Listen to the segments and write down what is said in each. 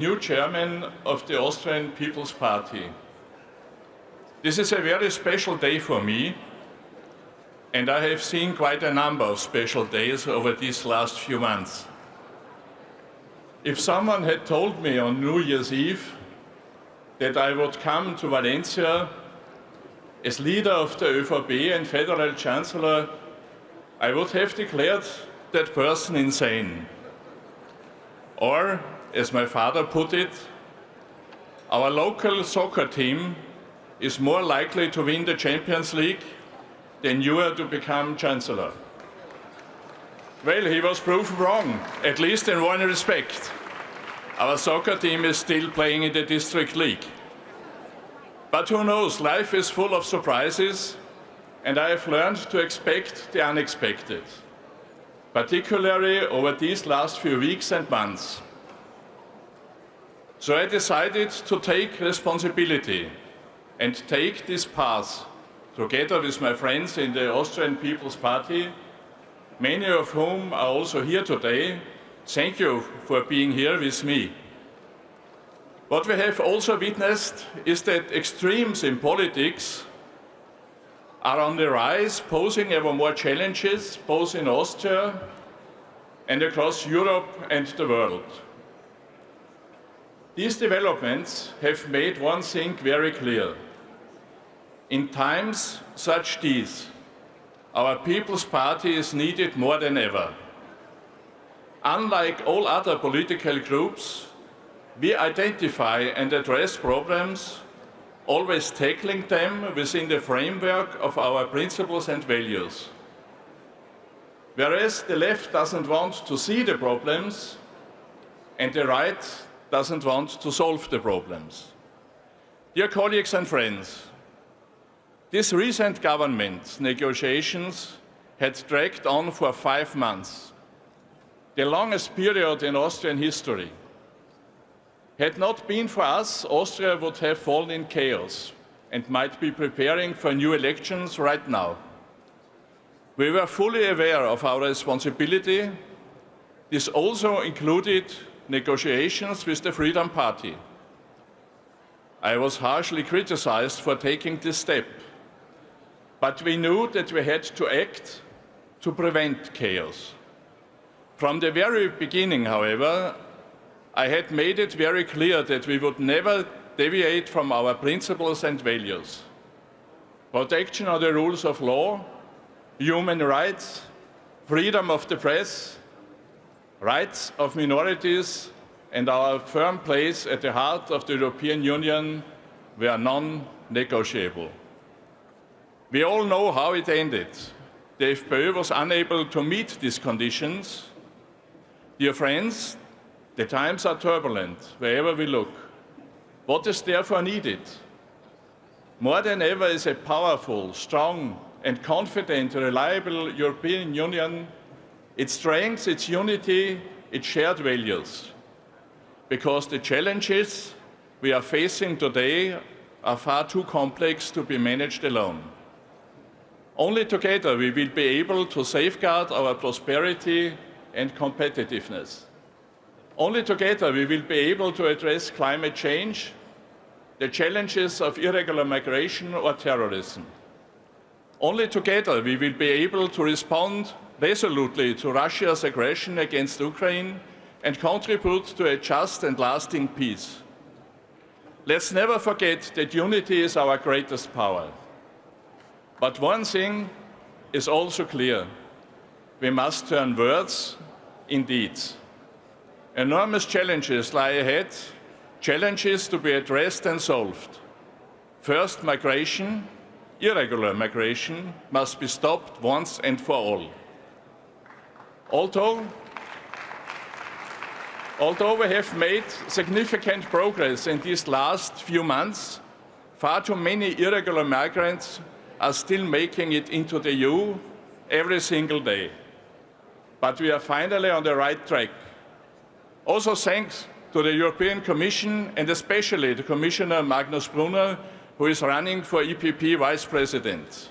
New chairman of the Austrian People's Party. This is a very special day for me, and I have seen quite a number of special days over these last few months. If someone had told me on New Year's Eve that I would come to Valencia as leader of the ÖVP and federal chancellor, I would have declared that person insane. Or, as my father put it, our local soccer team is more likely to win the Champions League than you are to become chancellor. Well, he was proven wrong, at least in one respect. Our soccer team is still playing in the district league. But who knows, life is full of surprises, and I have learned to expect the unexpected, particularly over these last few weeks and months. So I decided to take responsibility and take this path together with my friends in the Austrian People's Party, many of whom are also here today. Thank you for being here with me. What we have also witnessed is that extremes in politics are on the rise, posing ever more challenges, both in Austria and across Europe and the world. These developments have made one thing very clear. In times such these, our People's Party is needed more than ever. Unlike all other political groups, we identify and address problems, always tackling them within the framework of our principles and values. Whereas the left doesn't want to see the problems, and the right doesn't want to solve the problems. Dear colleagues and friends, these recent government negotiations had dragged on for 5 months, the longest period in Austrian history. Had not been for us, Austria would have fallen in chaos and might be preparing for new elections right now. We were fully aware of our responsibility. This also included negotiations with the Freedom Party. I was harshly criticized for taking this step, but we knew that we had to act to prevent chaos. From the very beginning, however, I had made it very clear that we would never deviate from our principles and values. Protection of the rules of law, human rights, freedom of the press, rights of minorities, and our firm place at the heart of the European Union were non-negotiable. We all know how it ended. The FPÖ was unable to meet these conditions. Dear friends, the times are turbulent wherever we look. What is therefore needed? More than ever is a powerful, strong, and confident, reliable European Union, its strength, its unity, its shared values. Because the challenges we are facing today are far too complex to be managed alone. Only together we will be able to safeguard our prosperity and competitiveness. Only together we will be able to address climate change, the challenges of irregular migration or terrorism. Only together we will be able to respond resolutely to Russia's aggression against Ukraine and contribute to a just and lasting peace. Let's never forget that unity is our greatest power. But one thing is also clear. We must turn words into deeds. Enormous challenges lie ahead, challenges to be addressed and solved. First, migration, irregular migration, must be stopped once and for all. Although we have made significant progress in these last few months, far too many irregular migrants are still making it into the EU every single day. But we are finally on the right track. Also thanks to the European Commission and especially the Commissioner Magnus Brunner, who is running for EPP Vice President.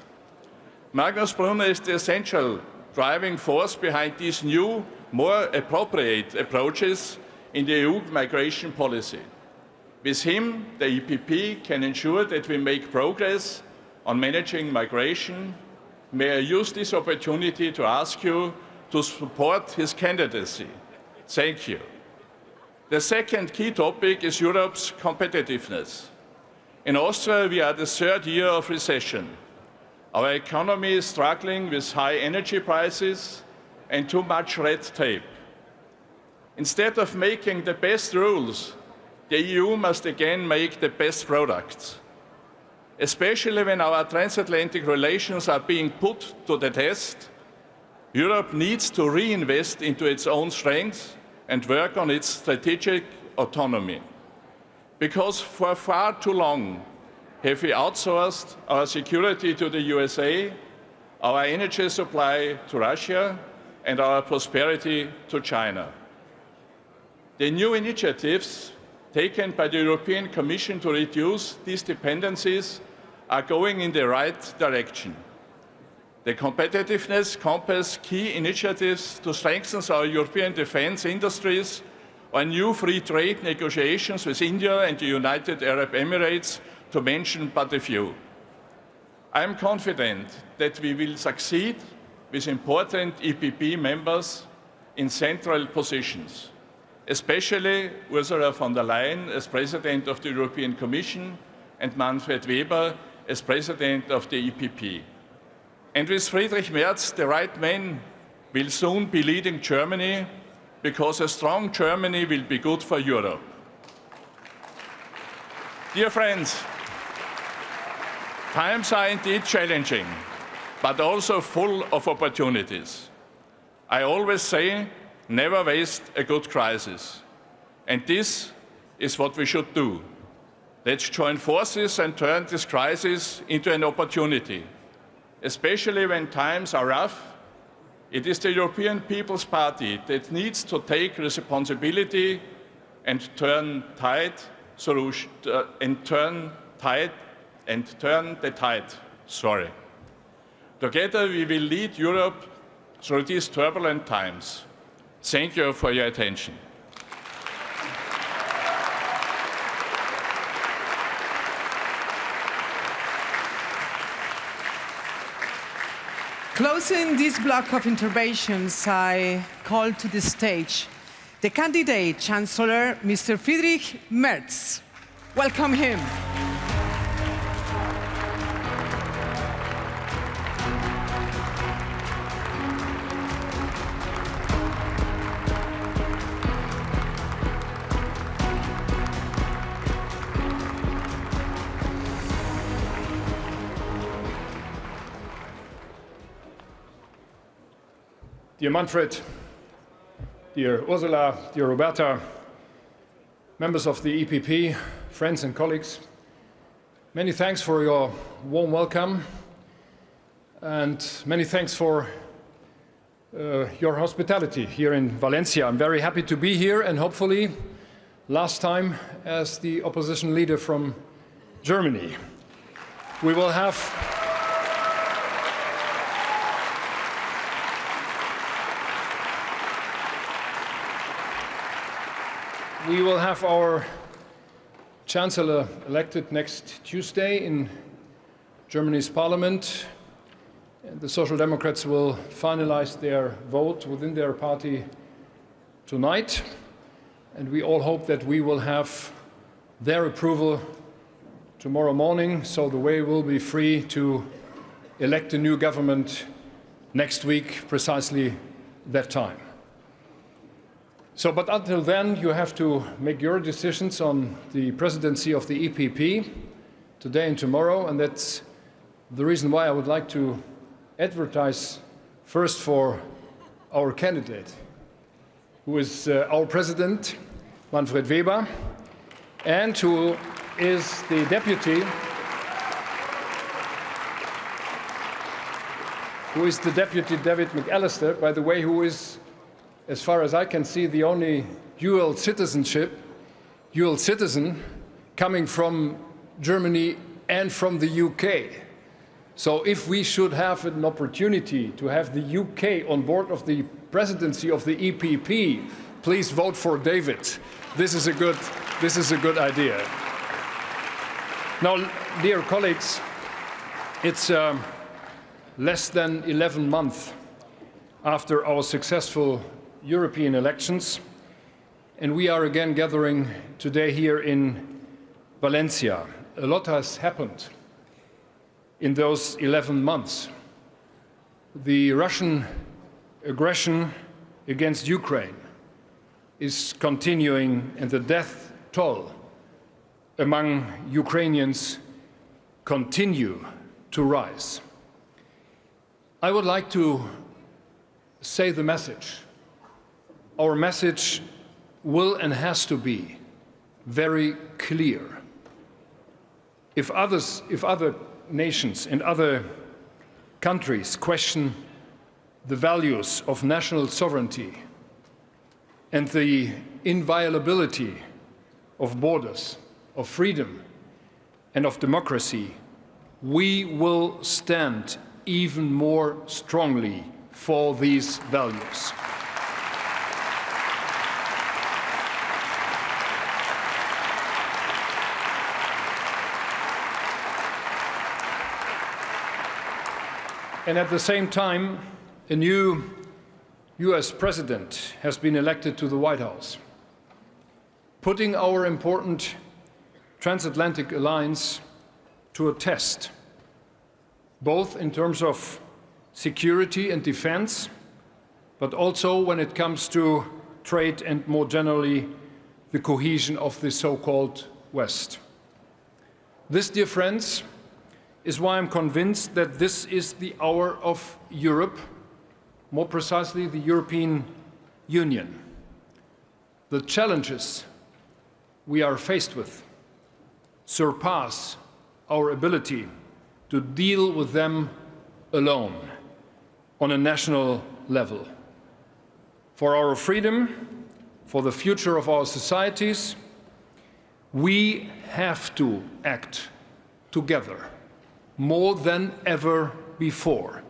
Magnus Brunner is the essential driving force behind these new, more appropriate approaches in the EU migration policy. With him, the EPP can ensure that we make progress on managing migration. May I use this opportunity to ask you to support his candidacy. Thank you. The second key topic is Europe's competitiveness. In Austria, we are the third year of recession. Our economy is struggling with high energy prices and too much red tape. Instead of making the best rules, the EU must again make the best products. Especially when our transatlantic relations are being put to the test, Europe needs to reinvest into its own strengths and work on its strategic autonomy. Because for far too long have we outsourced our security to the USA, our energy supply to Russia, and our prosperity to China. The new initiatives taken by the European Commission to reduce these dependencies are going in the right direction. The Competitiveness Compass key initiatives to strengthen our European defence industries or new free trade negotiations with India and the United Arab Emirates, to mention but a few. I am confident that we will succeed with important EPP members in central positions, especially Ursula von der Leyen as President of the European Commission and Manfred Weber as President of the EPP. And with Friedrich Merz, the right man will soon be leading Germany, because a strong Germany will be good for Europe. Dear friends, times are indeed challenging, but also full of opportunities. I always say, never waste a good crisis. And this is what we should do. Let's join forces and turn this crisis into an opportunity. Especially when times are rough, it is the European People's Party that needs to take responsibility and turn the tide. Together we will lead Europe through these turbulent times. Thank you for your attention. Closing this block of interventions, I call to the stage the candidate Chancellor, Mr. Friedrich Merz. Welcome him. Dear Manfred, dear Ursula, dear Roberta, members of the EPP, friends and colleagues, many thanks for your warm welcome and many thanks for your hospitality here in Valencia. I'm very happy to be here and hopefully last time as the opposition leader from Germany. We will have our Chancellor elected next Tuesday in Germany's parliament. And the Social Democrats will finalize their vote within their party tonight. And we all hope that we will have their approval tomorrow morning, so the way will be free to elect a new government next week, precisely that time. But until then, you have to make your decisions on the presidency of the EPP today and tomorrow, and that's the reason why I would like to advertise first for our candidate, who is our president, Manfred Weber, and who is the deputy, David McAllister, by the way, who is, as far as I can see, the only dual citizen coming from Germany and from the UK. So if we should have an opportunity to have the UK on board of the presidency of the EPP, please vote for David. This is a good idea. Now, dear colleagues, it's less than 11 months after our successful European elections, and we are again gathering today here in Valencia. A lot has happened in those 11 months. The Russian aggression against Ukraine is continuing, and the death toll among Ukrainians continue to rise. I would like to say the message. Our message will and has to be very clear. If other nations and other countries question the values of national sovereignty and the inviolability of borders, of freedom and of democracy, we will stand even more strongly for these values. And at the same time, a new US president has been elected to the White House, putting our important transatlantic alliance to a test, both in terms of security and defense, but also when it comes to trade and more generally the cohesion of the so-called West. This, dear friends, is why I'm convinced that this is the hour of Europe, more precisely the European Union. The challenges we are faced with surpass our ability to deal with them alone on a national level. For our freedom, for the future of our societies, we have to act together more than ever before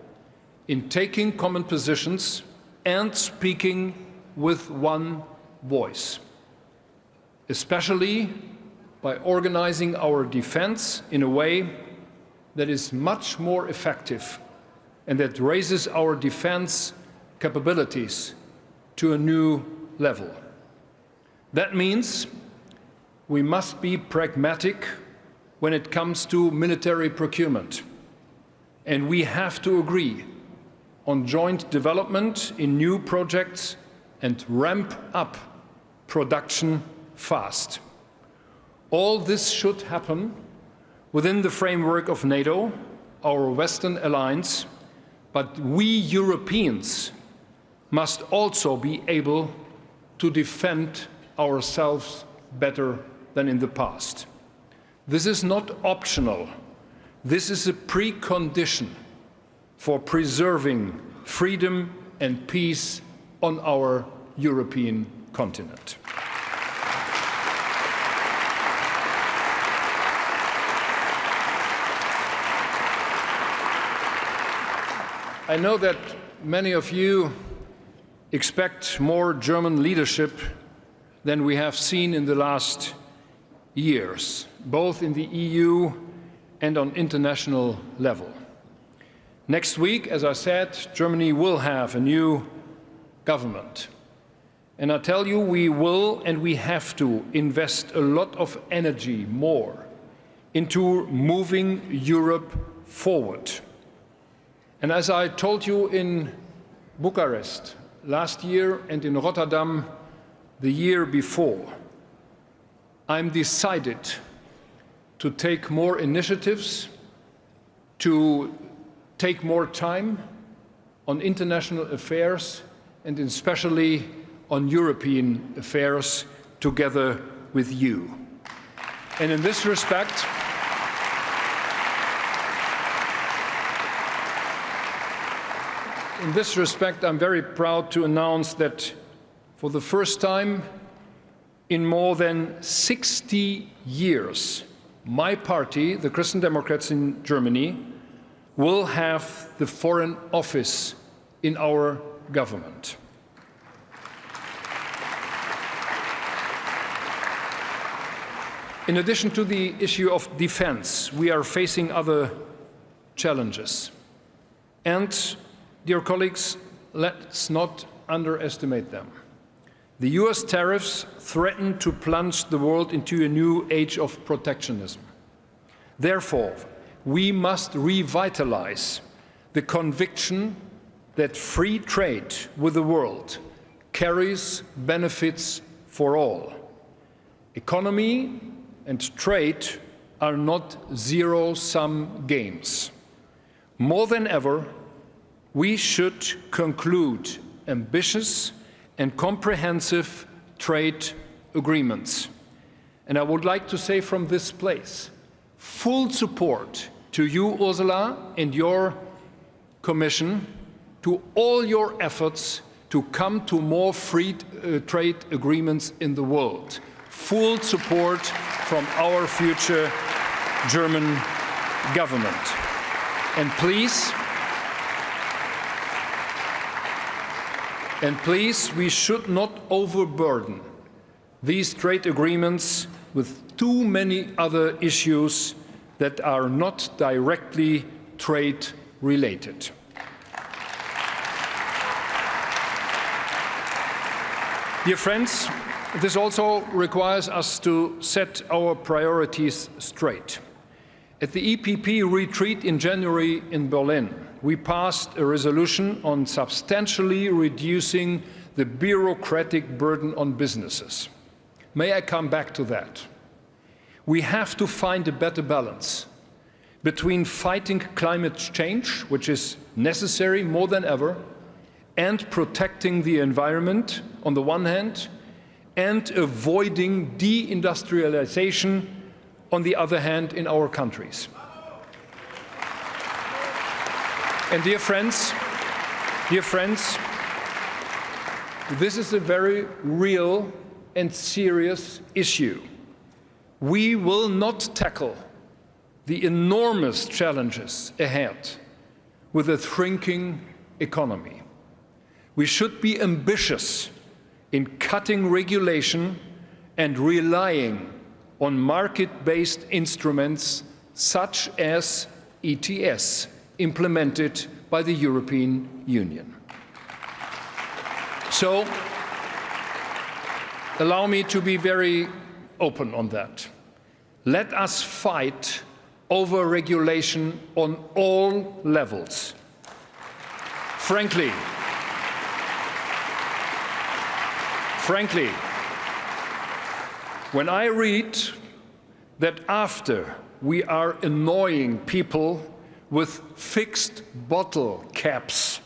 in taking common positions and speaking with one voice, especially by organizing our defense in a way that is much more effective and that raises our defense capabilities to a new level. That means we must be pragmatic when it comes to military procurement, and we have to agree on joint development in new projects and ramp up production fast. All this should happen within the framework of NATO, our Western alliance, but we Europeans must also be able to defend ourselves better than in the past. This is not optional. This is a precondition for preserving freedom and peace on our European continent. I know that many of you expect more German leadership than we have seen in the last years, both in the EU and on international level. Next week, as I said, Germany will have a new government. And I tell you, we will and we have to invest a lot of energy more into moving Europe forward. And as I told you in Bucharest last year and in Rotterdam the year before, I'm decided to take more initiatives, to take more time on international affairs and especially on European affairs together with you. And in this respect, I'm very proud to announce that for the first time in more than 60 years, my party, the Christian Democrats in Germany, will have the Foreign Office in our government. In addition to the issue of defense, we are facing other challenges. And, dear colleagues, let's not underestimate them. The US tariffs threaten to plunge the world into a new age of protectionism. Therefore, we must revitalize the conviction that free trade with the world carries benefits for all. Economy and trade are not zero-sum games. More than ever, we should conclude ambitious and comprehensive trade agreements. And I would like to say from this place, full support to you, Ursula, and your Commission, to all your efforts to come to more free trade agreements in the world. Full support from our future German government. And please, we should not overburden these trade agreements with too many other issues that are not directly trade related. Dear friends, this also requires us to set our priorities straight. At the EPP retreat in January in Berlin, we passed a resolution on substantially reducing the bureaucratic burden on businesses. May I come back to that? We have to find a better balance between fighting climate change, which is necessary more than ever, and protecting the environment on the one hand, and avoiding deindustrialization on the other hand in our countries. And dear friends, this is a very real and serious issue. We will not tackle the enormous challenges ahead with a shrinking economy. We should be ambitious in cutting regulation and relying on market-based instruments such as ETS, implemented by the European Union. So, allow me to be very open on that. Let us fight over regulation on all levels. Frankly, when I read that after we are annoying people with fixed bottle caps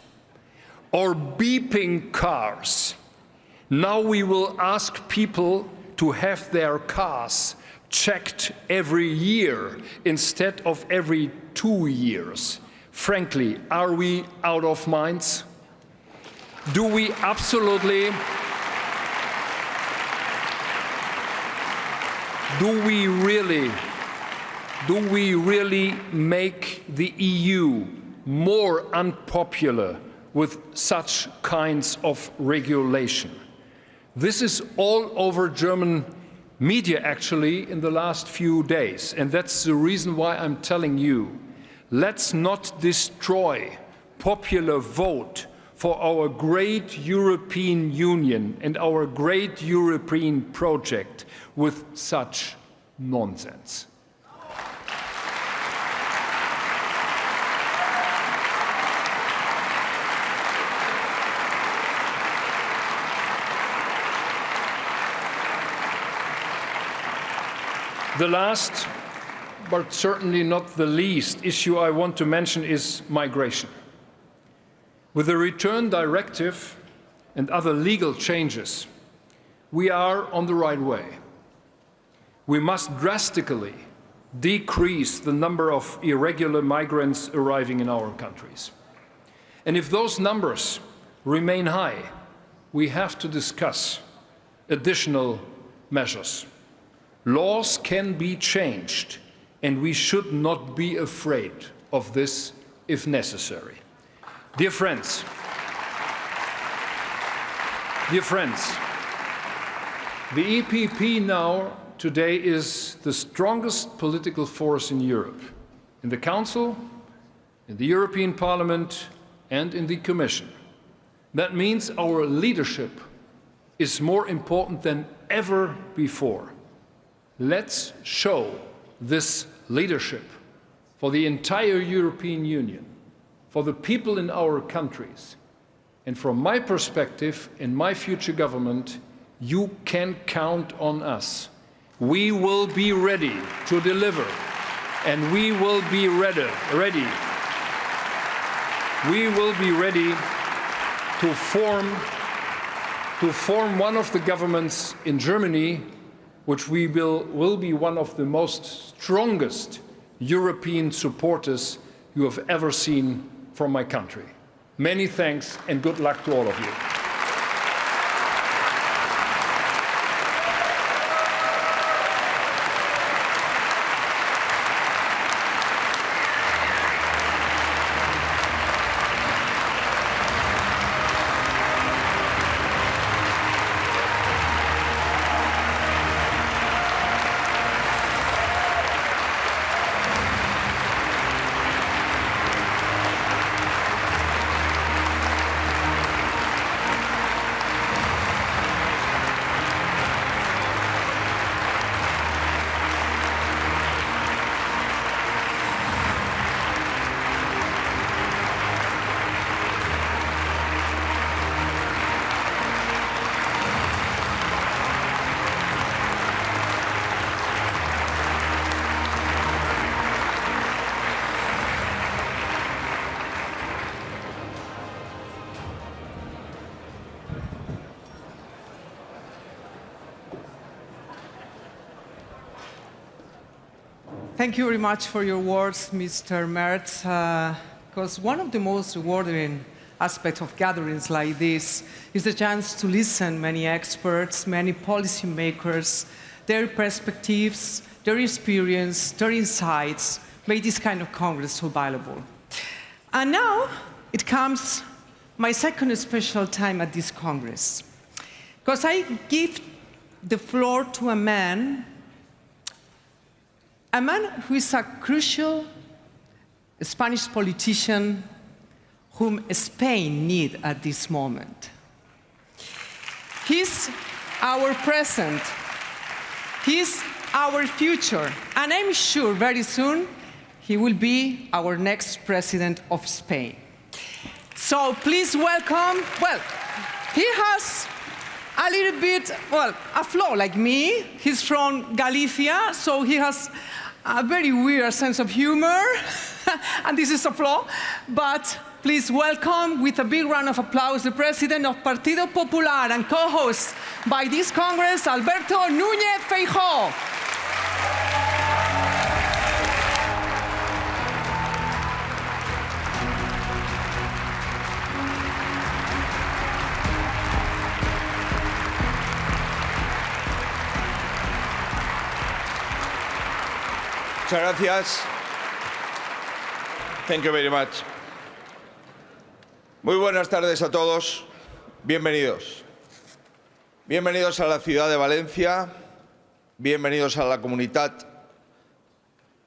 or beeping cars, now we will ask people to have their cars checked every year instead of every 2 years. Frankly, are we out of minds? Do we really make the EU more unpopular with such kinds of regulation? This is all over German media actually in the last few days, and that's the reason why I'm telling you, let's not destroy popular vote for our great European Union and our great European project with such nonsense. The last, but certainly not the least, issue I want to mention is migration. With the Return Directive and other legal changes, we are on the right way. We must drastically decrease the number of irregular migrants arriving in our countries. And if those numbers remain high, we have to discuss additional measures. Laws can be changed, and we should not be afraid of this if necessary. Dear friends, the EPP now today is the strongest political force in Europe, in the Council, in the European Parliament, and in the Commission. That means our leadership is more important than ever before. Let's show this leadership for the entire European Union, for the people in our countries. And from my perspective, in my future government, you can count on us. We will be ready to deliver, and we will be ready. We will be ready to form one of the governments in Germany, which will be one of the most strongest European supporters you have ever seen from my country. Many thanks and good luck to all of you. Thank you very much for your words, Mr. Merz, because one of the most rewarding aspects of gatherings like this is the chance to listen to many experts, many policymakers, their perspectives, their experience, their insights make this kind of Congress so valuable. And now it comes my second special time at this Congress, because I give the floor to a man who is a crucial Spanish politician whom Spain needs at this moment. He's our present, he's our future, and I'm sure very soon he will be our next president of Spain. So please welcome, well, he has a little bit, well, a flaw like me. He's from Galicia, so he has a very weird sense of humor, and this is a flaw, but please welcome with a big round of applause the President of Partido Popular and co-host by this Congress, Alberto Núñez Feijóo. Muchas gracias. Thank you very much. Muy buenas tardes a todos. Bienvenidos. Bienvenidos a la ciudad de Valencia. Bienvenidos a la comunidad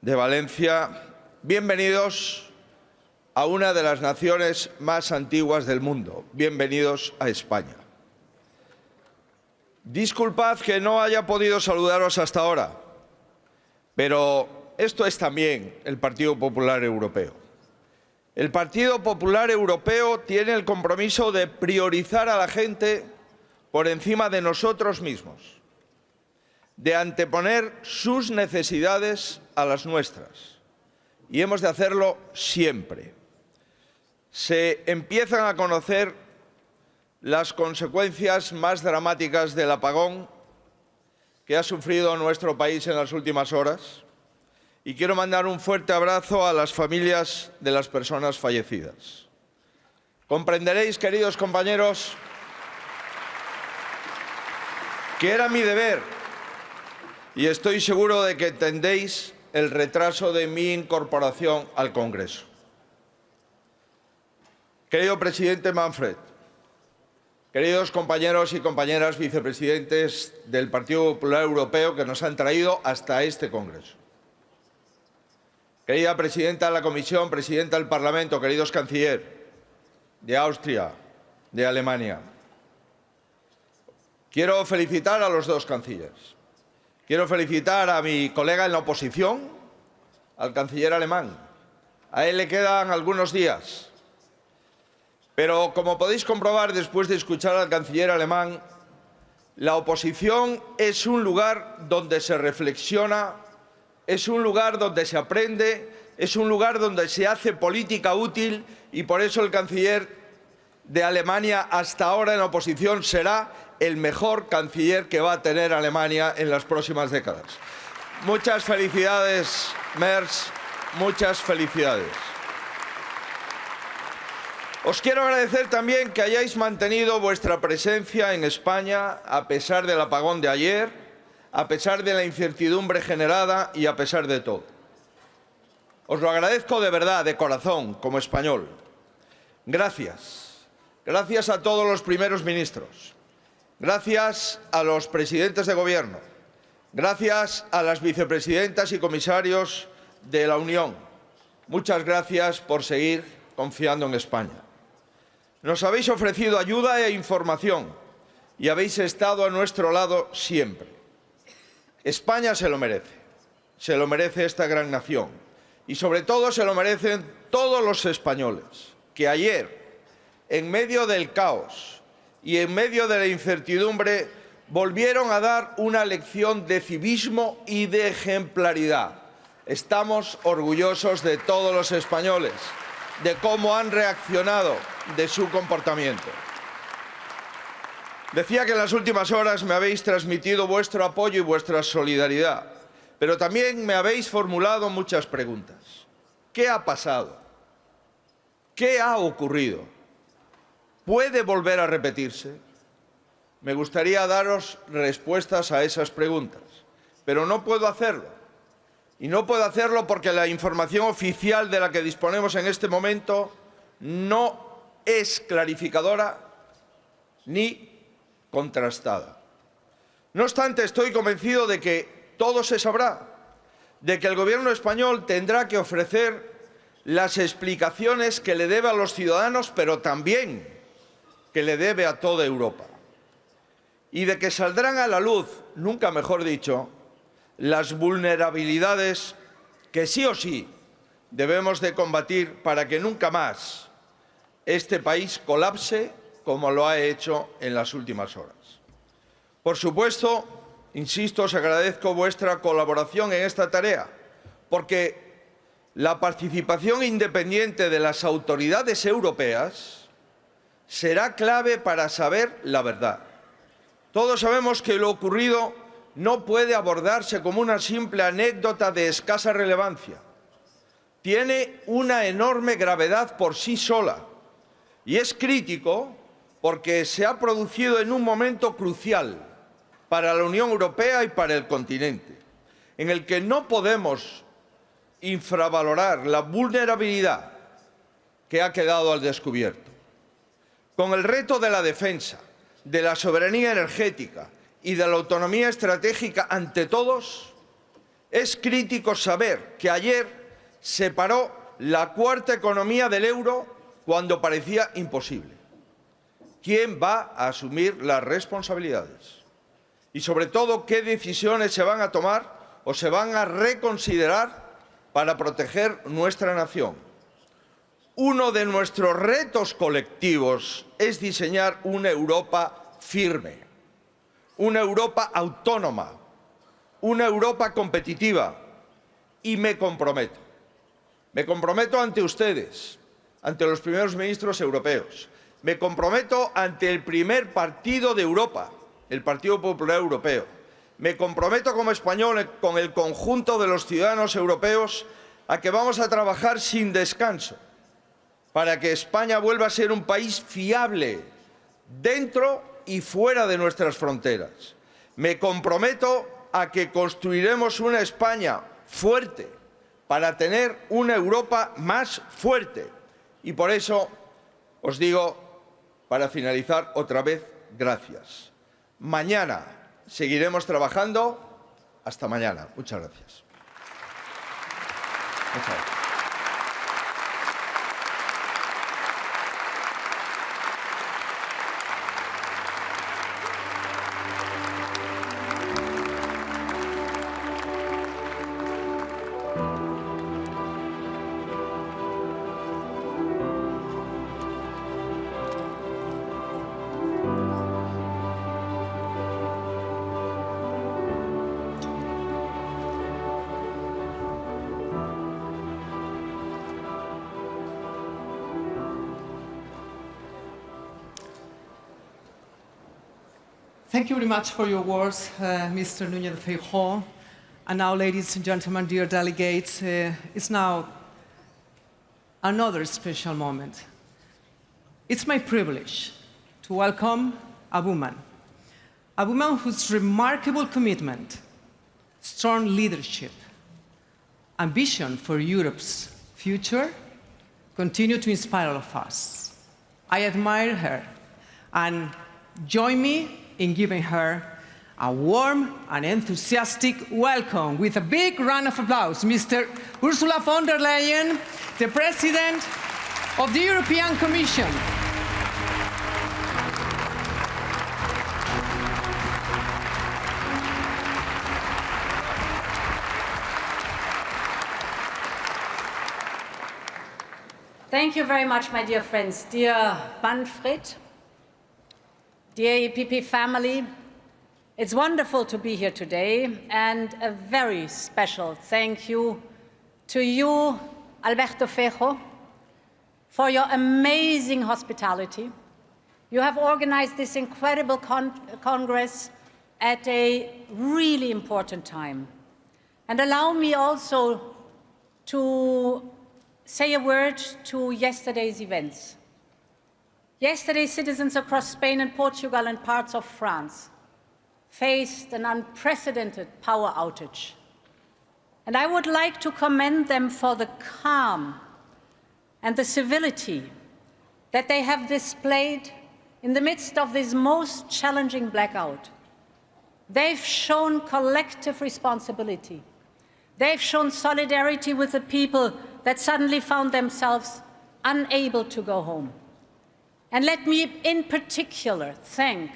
de Valencia. Bienvenidos a una de las naciones más antiguas del mundo. Bienvenidos a España. Disculpad que no haya podido saludaros hasta ahora, pero esto es también el Partido Popular Europeo. El Partido Popular Europeo tiene el compromiso de priorizar a la gente por encima de nosotros mismos, de anteponer sus necesidades a las nuestras. Y hemos de hacerlo siempre. Se empiezan a conocer las consecuencias más dramáticas del apagón que ha sufrido nuestro país en las últimas horas. Y quiero mandar un fuerte abrazo a las familias de las personas fallecidas. Comprenderéis, queridos compañeros, que era mi deber, y estoy seguro de que entendéis el retraso de mi incorporación al Congreso. Querido presidente Manfred, queridos compañeros y compañeras vicepresidentes del Partido Popular Europeo que nos han traído hasta este Congreso, querida presidenta de la Comisión, presidenta del Parlamento, queridos canciller de Austria, de Alemania. Quiero felicitar a los dos cancilleres. Quiero felicitar a mi colega en la oposición, al canciller alemán. A él le quedan algunos días. Pero, como podéis comprobar después de escuchar al canciller alemán, la oposición es un lugar donde se reflexiona, es un lugar donde se aprende, es un lugar donde se hace política útil y por eso el canciller de Alemania hasta ahora en la oposición será el mejor canciller que va a tener Alemania en las próximas décadas. Muchas felicidades, Merz, muchas felicidades. Os quiero agradecer también que hayáis mantenido vuestra presencia en España a pesar del apagón de ayer, a pesar de la incertidumbre generada y a pesar de todo. Os lo agradezco de verdad, de corazón, como español. Gracias. Gracias a todos los primeros ministros. Gracias a los presidentes de gobierno. Gracias a las vicepresidentas y comisarios de la Unión. Muchas gracias por seguir confiando en España. Nos habéis ofrecido ayuda e información y habéis estado a nuestro lado siempre. España se lo merece esta gran nación y sobre todo se lo merecen todos los españoles que ayer, en medio del caos y en medio de la incertidumbre, volvieron a dar una lección de civismo y de ejemplaridad. Estamos orgullosos de todos los españoles, de cómo han reaccionado, de su comportamiento. Decía que en las últimas horas me habéis transmitido vuestro apoyo y vuestra solidaridad, pero también me habéis formulado muchas preguntas. ¿Qué ha pasado? ¿Qué ha ocurrido? ¿Puede volver a repetirse? Me gustaría daros respuestas a esas preguntas, pero no puedo hacerlo. Y no puedo hacerlo porque la información oficial de la que disponemos en este momento no es clarificadora ni contrastada. No obstante, estoy convencido de que todo se sabrá, de que el Gobierno español tendrá que ofrecer las explicaciones que le debe a los ciudadanos, pero también que le debe a toda Europa. Y de que saldrán a la luz, nunca mejor dicho, las vulnerabilidades que sí o sí debemos de combatir para que nunca más este país colapse como lo ha hecho en las últimas horas. Por supuesto, insisto, os agradezco vuestra colaboración en esta tarea, porque la participación independiente de las autoridades europeas será clave para saber la verdad. Todos sabemos que lo ocurrido no puede abordarse como una simple anécdota de escasa relevancia. Tiene una enorme gravedad por sí sola y es crítico porque se ha producido en un momento crucial para la Unión Europea y para el continente, en el que no podemos infravalorar la vulnerabilidad que ha quedado al descubierto. Con el reto de la defensa, de la soberanía energética y de la autonomía estratégica ante todos, es crítico saber que ayer se paró la cuarta economía del euro cuando parecía imposible. ¿Quién va a asumir las responsabilidades? Y sobre todo, ¿qué decisiones se van a tomar o se van a reconsiderar para proteger nuestra nación? Uno de nuestros retos colectivos es diseñar una Europa firme, una Europa autónoma, una Europa competitiva. Y me comprometo ante ustedes, ante los primeros ministros europeos, me comprometo ante el primer partido de Europa, el Partido Popular Europeo, me comprometo como español con el conjunto de los ciudadanos europeos a que vamos a trabajar sin descanso para que España vuelva a ser un país fiable dentro y fuera de nuestras fronteras. Me comprometo a que construiremos una España fuerte para tener una Europa más fuerte. Y por eso os digo Para finalizar, otra vez, gracias. Mañana seguiremos trabajando. Hasta mañana. Muchas gracias. Muchas gracias. Thank you very much for your words, Mr. Núñez Feijóo. And now, ladies and gentlemen, dear delegates, it's now another special moment. It's my privilege to welcome a woman whose remarkable commitment, strong leadership, ambition for Europe's future continue to inspire all of us. I admire her, and join me in giving her a warm and enthusiastic welcome with a big round of applause. Mr. Ursula von der Leyen, the President of the European Commission. Thank you very much, my dear friends. Dear Manfred, dear EPP family, it's wonderful to be here today, and a very special thank you to you, Alberto Feijóo, for your amazing hospitality. You have organized this incredible Congress at a really important time. And allow me also to say a word to yesterday's events. Yesterday, citizens across Spain and Portugal and parts of France faced an unprecedented power outage. And I would like to commend them for the calm and the civility that they have displayed in the midst of this most challenging blackout. They've shown collective responsibility. They've shown solidarity with the people that suddenly found themselves unable to go home. And let me in particular thank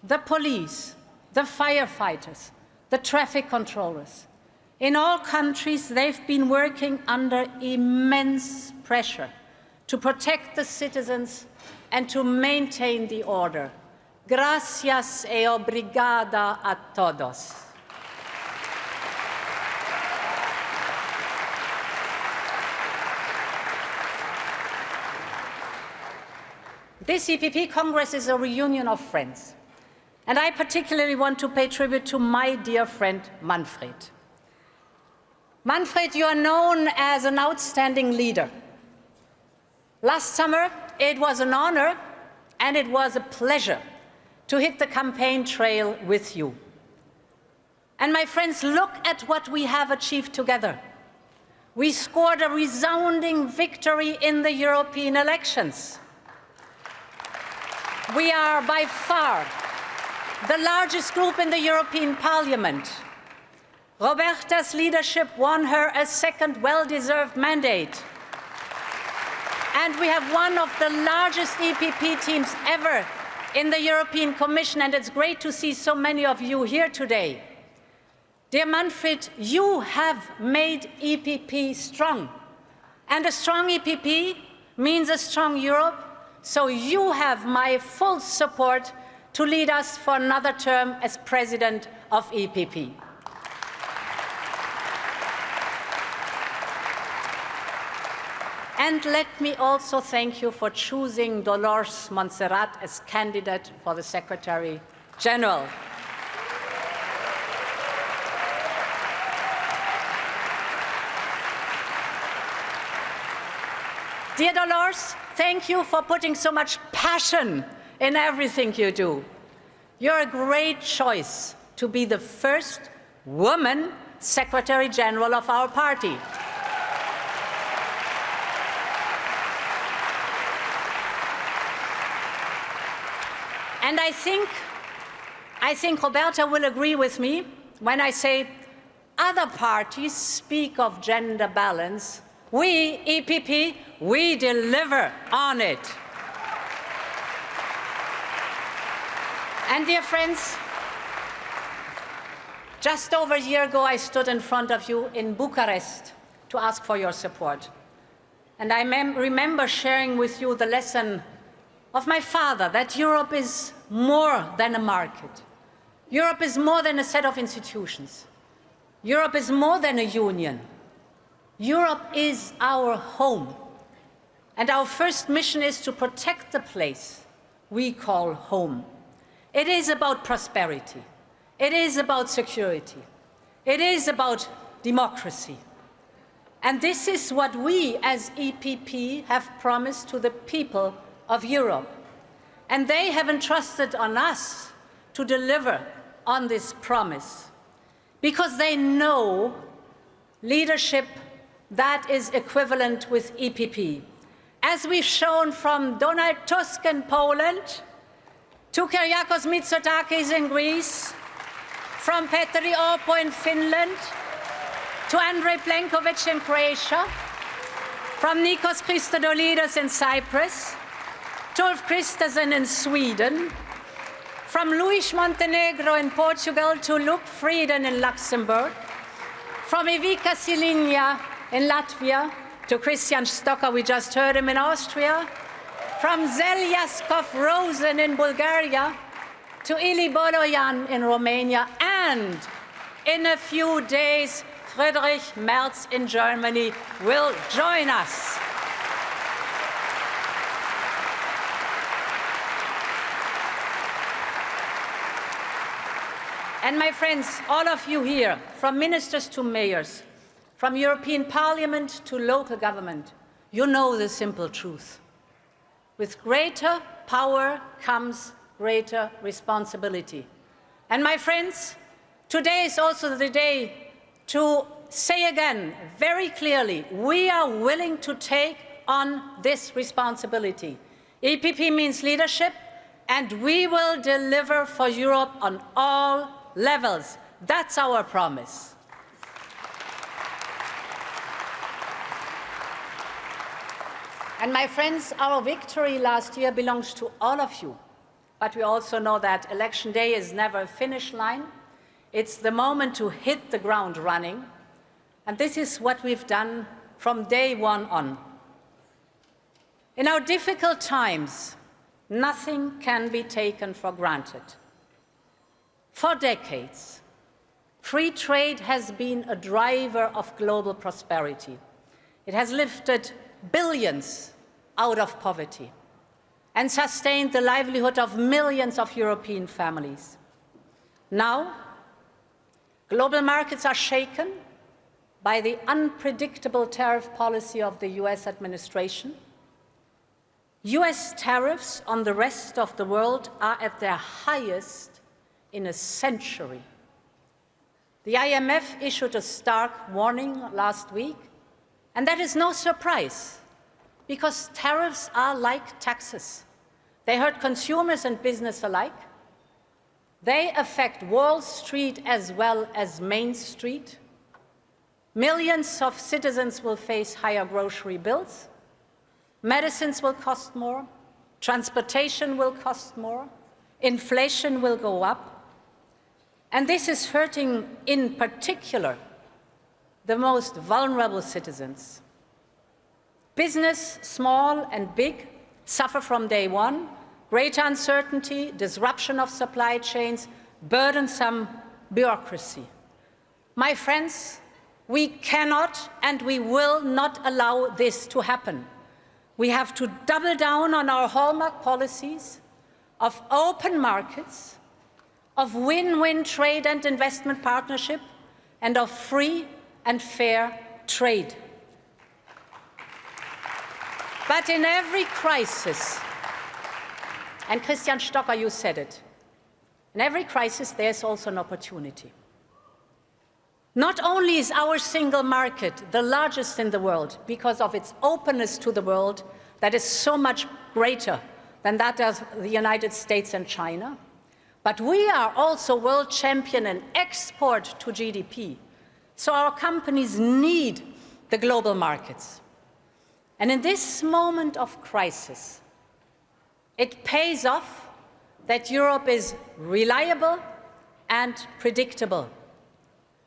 the police, the firefighters, the traffic controllers. In all countries, they've been working under immense pressure to protect the citizens and to maintain the order. Gracias e obrigada a todos. This EPP Congress is a reunion of friends, and I particularly want to pay tribute to my dear friend Manfred. Manfred, you are known as an outstanding leader. Last summer, it was an honor and it was a pleasure to hit the campaign trail with you. And my friends, look at what we have achieved together. We scored a resounding victory in the European elections. We are by far the largest group in the European Parliament. Roberta's leadership won her a second well-deserved mandate. And we have one of the largest EPP teams ever in the European Commission, and it's great to see so many of you here today. Dear Manfred, you have made EPP strong. And a strong EPP means a strong Europe. So you have my full support to lead us for another term as President of EPP. And let me also thank you for choosing Dolors Montserrat as candidate for the Secretary General. Dear Dolores, thank you for putting so much passion in everything you do. You're a great choice to be the first woman Secretary General of our party. And I think Roberta will agree with me when I say other parties speak of gender balance. We, EPP, we deliver on it. And dear friends, just over a year ago, I stood in front of you in Bucharest to ask for your support. And I remember sharing with you the lesson of my father, that Europe is more than a market. Europe is more than a set of institutions. Europe is more than a union. Europe is our home. And our first mission is to protect the place we call home. It is about prosperity. It is about security. It is about democracy. And this is what we as EPP have promised to the people of Europe. And they have entrusted on us to deliver on this promise, because they know leadership that is equivalent with EPP. As we've shown from Donald Tusk in Poland, to Kyriakos Mitsotakis in Greece, from Petteri Orpo in Finland, to Andrei Plenković in Croatia, from Nikos Christodoulides in Cyprus, to Ulf Kristersson in Sweden, from Luis Montenegro in Portugal to Luc Frieden in Luxembourg, from Ivica Silinia in Latvia to Christian Stocker, we just heard him, in Austria, from Zelja Skov-Rosen in Bulgaria to Ili Boloyan in Romania, and in a few days, Friedrich Merz in Germany will join us. And my friends, all of you here, from ministers to mayors, from European Parliament to local government, you know the simple truth. With greater power comes greater responsibility. And my friends, today is also the day to say again very clearly, we are willing to take on this responsibility. EPP means leadership, and we will deliver for Europe on all levels. That's our promise. And my friends, our victory last year belongs to all of you. But we also know that election day is never a finish line. It's the moment to hit the ground running. And this is what we've done from day one on. In our difficult times, nothing can be taken for granted. For decades, free trade has been a driver of global prosperity. It has lifted billions out of poverty and sustained the livelihood of millions of European families. Now, global markets are shaken by the unpredictable tariff policy of the US administration. US tariffs on the rest of the world are at their highest in a century. The IMF issued a stark warning last week, and that is no surprise, because tariffs are like taxes. They hurt consumers and business alike. They affect Wall Street as well as Main Street. Millions of citizens will face higher grocery bills. Medicines will cost more. Transportation will cost more. Inflation will go up. And this is hurting, in particular, the most vulnerable citizens. Business, small and big, suffer from day one. Greater uncertainty, disruption of supply chains, burdensome bureaucracy. My friends, we cannot and we will not allow this to happen. We have to double down on our hallmark policies of open markets, of win-win trade and investment partnership, and of free and fair trade. But in every crisis, and Christian Stocker, you said it, in every crisis there's also an opportunity. Not only is our single market the largest in the world because of its openness to the world that is so much greater than that of the United States and China. But we are also world champion in export to GDP. So our companies need the global markets. And in this moment of crisis, it pays off that Europe is reliable and predictable.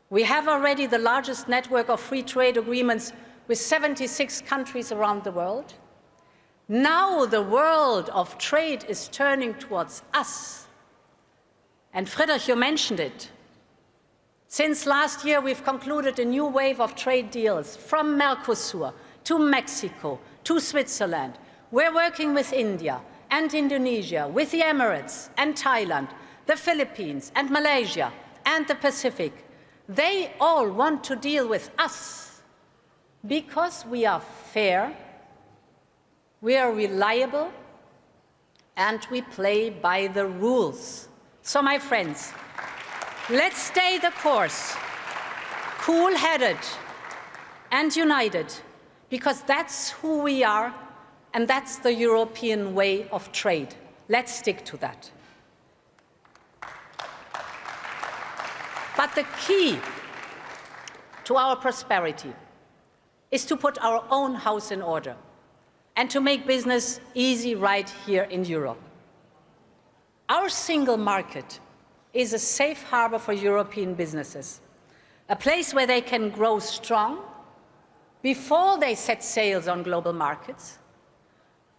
We have already the largest network of free trade agreements with 76 countries around the world. Now the world of trade is turning towards us. And Friedrich, you mentioned it. Since last year, we've concluded a new wave of trade deals from Mercosur to Mexico to Switzerland. We're working with India and Indonesia, with the Emirates and Thailand, the Philippines and Malaysia and the Pacific. They all want to deal with us because we are fair, we are reliable, and we play by the rules. So, my friends, let's stay the course, cool-headed and united, because that's who we are, and that's the European way of trade. Let's stick to that. But the key to our prosperity is to put our own house in order and to make business easy right here in Europe. Our single market is a safe harbor for European businesses, a place where they can grow strong before they set sails on global markets.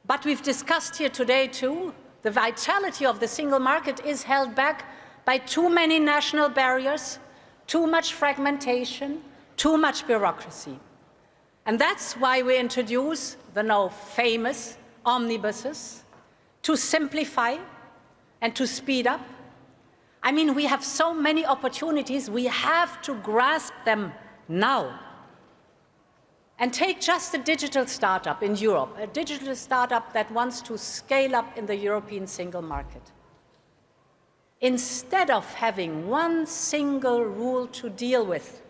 But we've discussed here today, too, the vitality of the single market is held back by too many national barriers, too much fragmentation, too much bureaucracy. And that's why we introduce the now famous omnibuses to simplify and to speed up. I mean, we have so many opportunities, we have to grasp them now. And take just a digital startup in Europe, a digital startup that wants to scale up in the European single market. Instead of having one single rule to deal with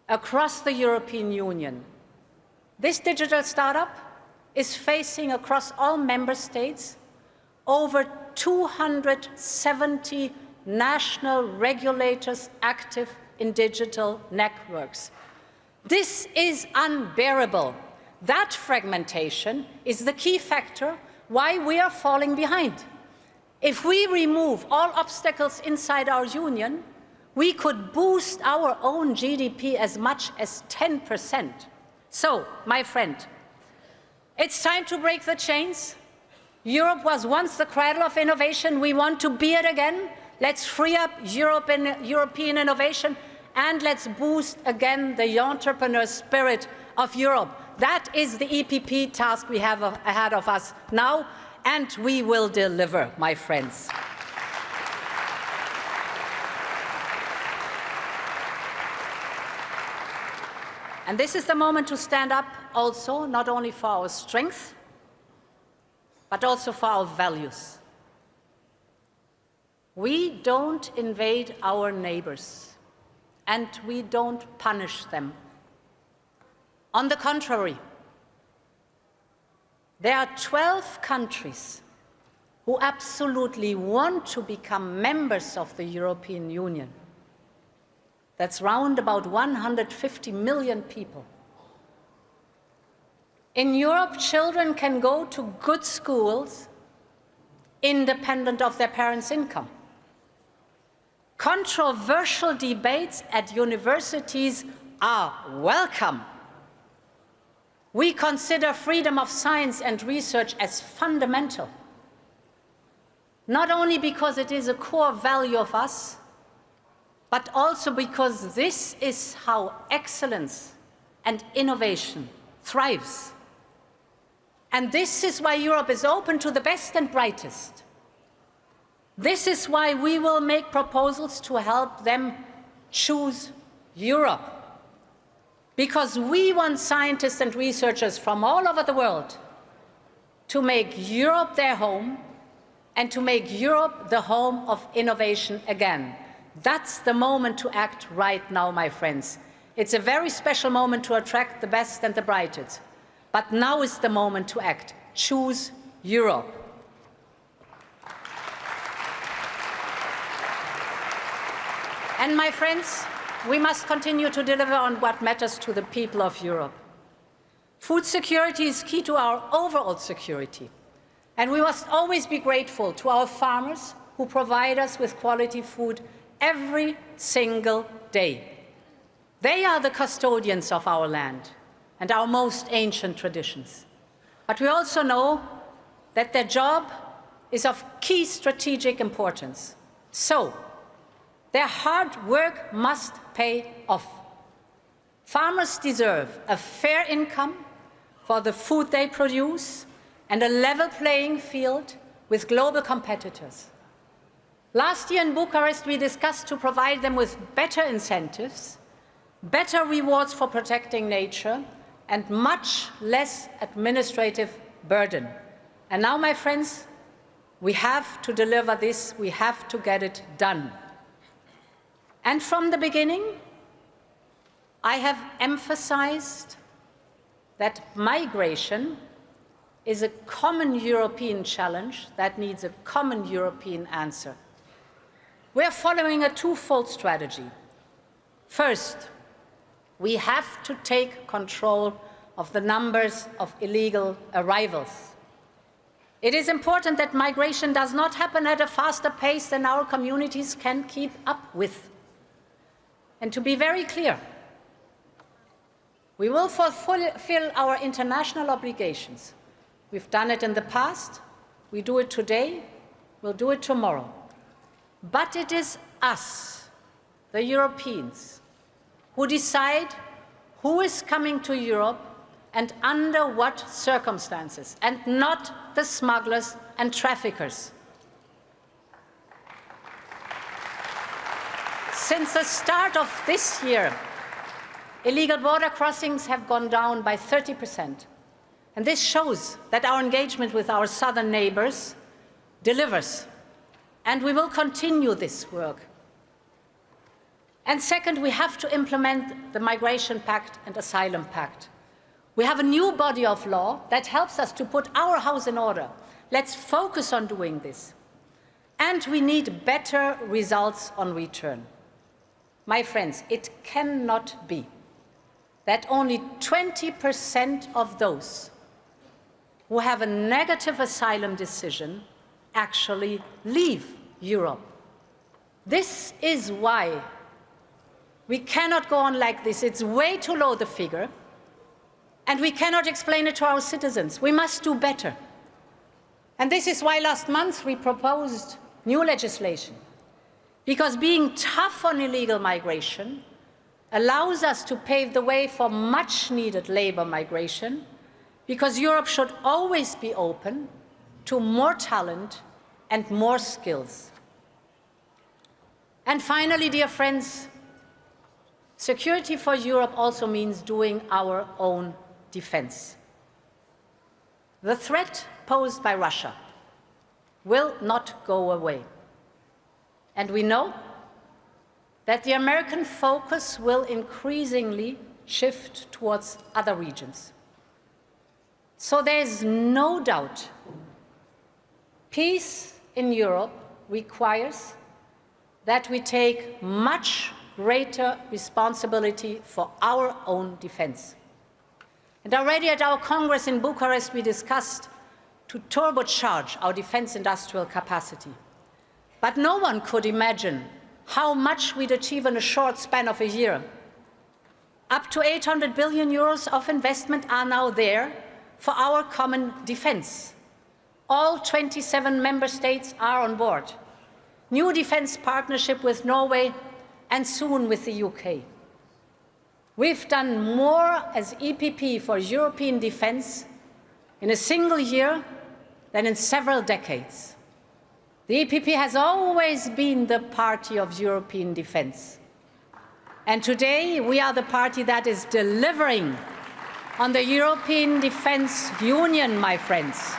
across the European Union, this digital startup is facing across all member states over 270 national regulators active in digital networks. This is unbearable. That fragmentation is the key factor why we are falling behind. If we remove all obstacles inside our union, we could boost our own GDP as much as 10%. So, my friend, it's time to break the chains. Europe was once the cradle of innovation. We want to be it again. Let's free up European innovation, and let's boost again the entrepreneur spirit of Europe. That is the EPP task we have ahead of us now, and we will deliver, my friends. And this is the moment to stand up also, not only for our strength, but also for our values. We don't invade our neighbors, and we don't punish them. On the contrary, there are 12 countries who absolutely want to become members of the European Union. That's round about 150 million people. In Europe, children can go to good schools independent of their parents' income. Controversial debates at universities are welcome. We consider freedom of science and research as fundamental, not only because it is a core value of us, but also because this is how excellence and innovation thrives. And this is why Europe is open to the best and brightest. This is why we will make proposals to help them choose Europe. Because we want scientists and researchers from all over the world to make Europe their home and to make Europe the home of innovation again. That's the moment to act right now, my friends. It's a very special moment to attract the best and the brightest. But now is the moment to act. Choose Europe. And my friends, we must continue to deliver on what matters to the people of Europe. Food security is key to our overall security. And we must always be grateful to our farmers who provide us with quality food every single day. They are the custodians of our land and our most ancient traditions. But we also know that their job is of key strategic importance. So, their hard work must pay off. Farmers deserve a fair income for the food they produce and a level playing field with global competitors. Last year in Bucharest, we discussed to provide them with better incentives, better rewards for protecting nature, and much less administrative burden. And now, my friends, we have to deliver this, we have to get it done. And from the beginning, I have emphasized that migration is a common European challenge that needs a common European answer. We are following a twofold strategy. First, we have to take control of the numbers of illegal arrivals. It is important that migration does not happen at a faster pace than our communities can keep up with. And to be very clear, we will fulfill our international obligations. We've done it in the past, we do it today, we'll do it tomorrow. But it is us, the Europeans, who decide who is coming to Europe and under what circumstances, and not the smugglers and traffickers. Since the start of this year, illegal border crossings have gone down by 30%. And this shows that our engagement with our southern neighbors delivers. And we will continue this work. And second, we have to implement the Migration Pact and Asylum Pact. We have a new body of law that helps us to put our house in order. Let's focus on doing this. And we need better results on return. My friends, it cannot be that only 20% of those who have a negative asylum decision actually leave Europe. This is why we cannot go on like this. It's way too low, the figure, and we cannot explain it to our citizens. We must do better. And this is why last month we proposed new legislation, because being tough on illegal migration allows us to pave the way for much-needed labor migration, because Europe should always be open to more talent and more skills. And finally, dear friends, security for Europe also means doing our own defense. The threat posed by Russia will not go away. And we know that the American focus will increasingly shift towards other regions. So there is no doubt peace in Europe requires that we take much greater responsibility for our own defense. And already at our Congress in Bucharest, we discussed to turbocharge our defense industrial capacity. But no one could imagine how much we'd achieve in a short span of a year. Up to 800 billion euros of investment are now there for our common defense. All 27 member states are on board. New defense partnership with Norway and soon with the UK. We've done more as EPP for European defense in a single year than in several decades. The EPP has always been the party of European defense. And today we are the party that is delivering on the European Defense Union, my friends.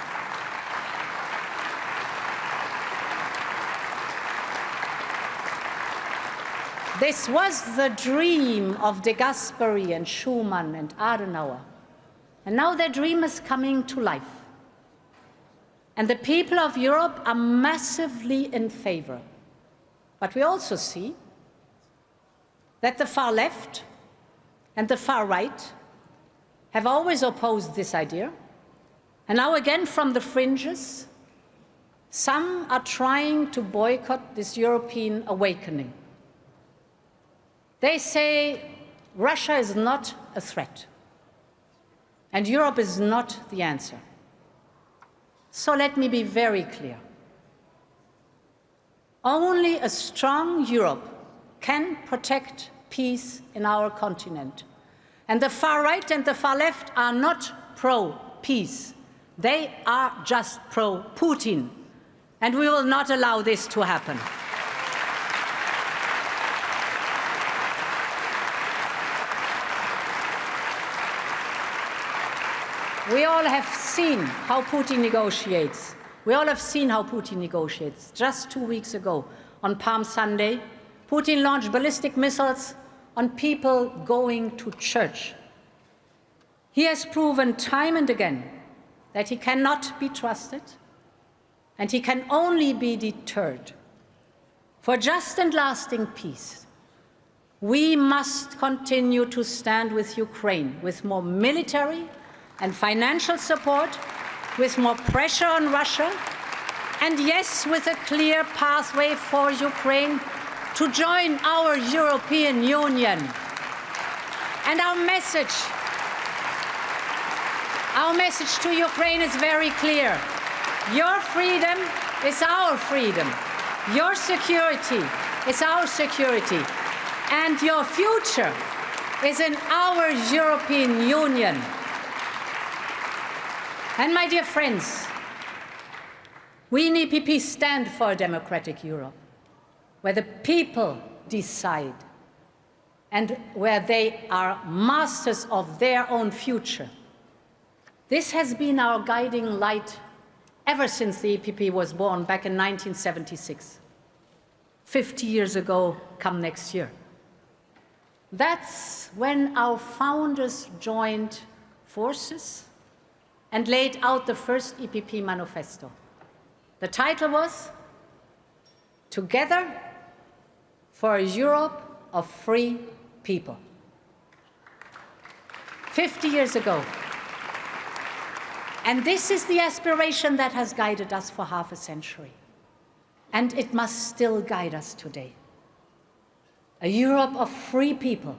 This was the dream of De Gasperi and Schuman and Adenauer. And now their dream is coming to life. And the people of Europe are massively in favor. But we also see that the far left and the far right have always opposed this idea. And now again from the fringes, some are trying to boycott this European awakening. They say Russia is not a threat, and Europe is not the answer. So let me be very clear. Only a strong Europe can protect peace in our continent. And the far right and the far left are not pro-peace. They are just pro-Putin. And we will not allow this to happen. We all have seen how Putin negotiates. We all have seen how Putin negotiates. Just 2 weeks ago, on Palm Sunday, Putin launched ballistic missiles on people going to church. He has proven time and again that he cannot be trusted, and he can only be deterred. For just and lasting peace, we must continue to stand with Ukraine, with more military and financial support, with more pressure on Russia, and yes, with a clear pathway for Ukraine to join our European Union. And our message to Ukraine is very clear. Your freedom is our freedom. Your security is our security. And your future is in our European Union. And my dear friends, we in EPP stand for a democratic Europe, where the people decide and where they are masters of their own future. This has been our guiding light ever since the EPP was born back in 1976. 50 years ago, come next year. That's when our founders joined forces and laid out the first EPP manifesto. The title was Together for a Europe of Free People. 50 years ago. And this is the aspiration that has guided us for half a century. And it must still guide us today. A Europe of free people,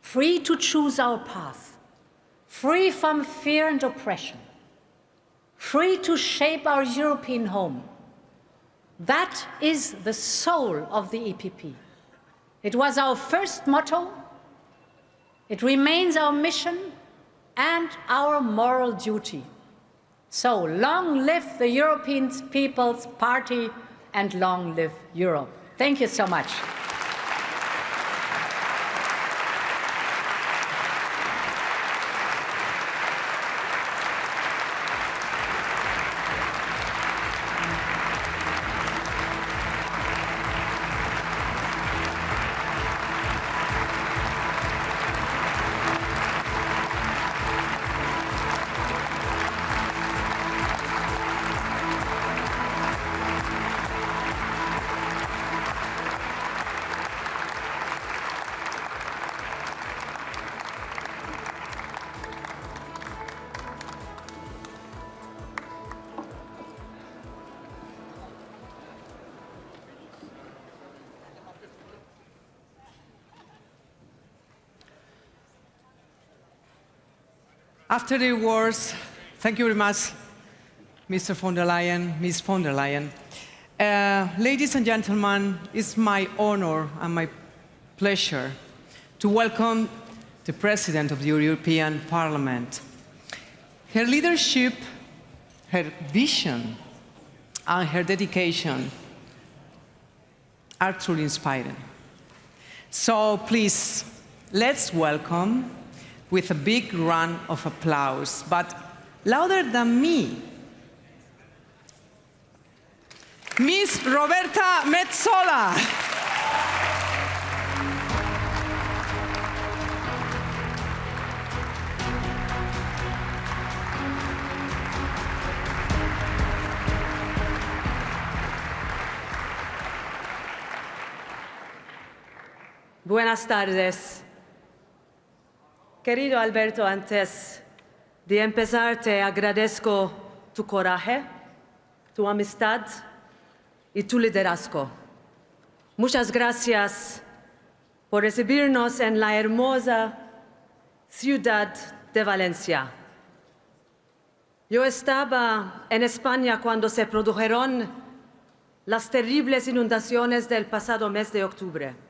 free to choose our path, free from fear and oppression, free to shape our European home. That is the soul of the EPP. It was our first motto, it remains our mission and our moral duty. So long live the European People's Party and long live Europe. Thank you so much. After the awards, thank you very much, Mr. von der Leyen, Ms. von der Leyen. Ladies and gentlemen, it's my honor and my pleasure to welcome the President of the European Parliament. Her leadership, her vision, and her dedication are truly inspiring. So please, let's welcome with a big round of applause, but louder than me, Ms. Roberta Metsola. buenas tardes. Querido Alberto, antes de empezar te agradezco tu coraje, tu amistad y tu liderazgo. Muchas gracias por recibirnos en la hermosa ciudad de Valencia. Yo estaba en España cuando se produjeron las terribles inundaciones del pasado mes de octubre.